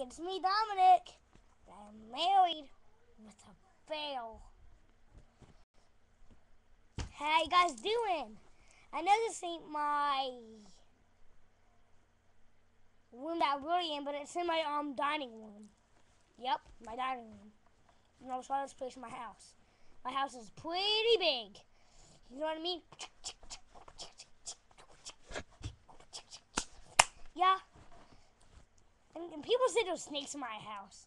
it's me, Dominic. I'm married with a fail. How you guys doing? I know this ain't my room that I'm really in, but it's in my dining room. Yep, my dining room. You know, so this place in my house. My house is pretty big. You know what I mean? Yeah. And people say there's snakes in my house.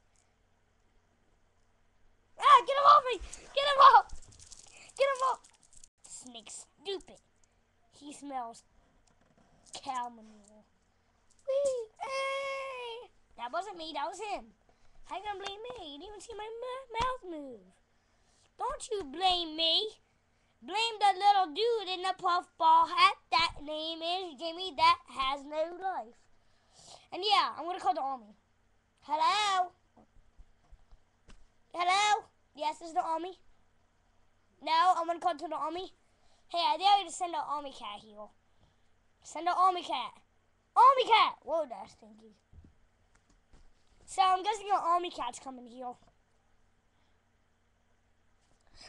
Ah, get him off me! Get him off! Get him off! Snake's stupid. He smells cow manure. Whee! Hey! That wasn't me, that was him. How you gonna blame me? You didn't even see my mouth move. Don't you blame me. Blame the little dude in the puffball hat. That name is Jimmy that has no life. And yeah, I'm gonna call the army. Hello? Hello? Yes, this is the army. No, I'm gonna call to the army. Hey, I dare you to send an army cat here. Send an army cat. Army cat! Whoa, that's stinky. So I'm guessing an army cat's coming here.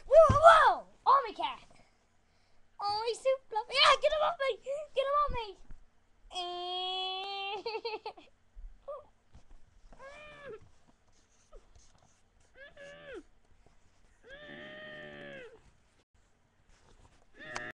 Whoa, whoa! Army cat! Army soup fluffy. Yeah, get him off me! Get him off me!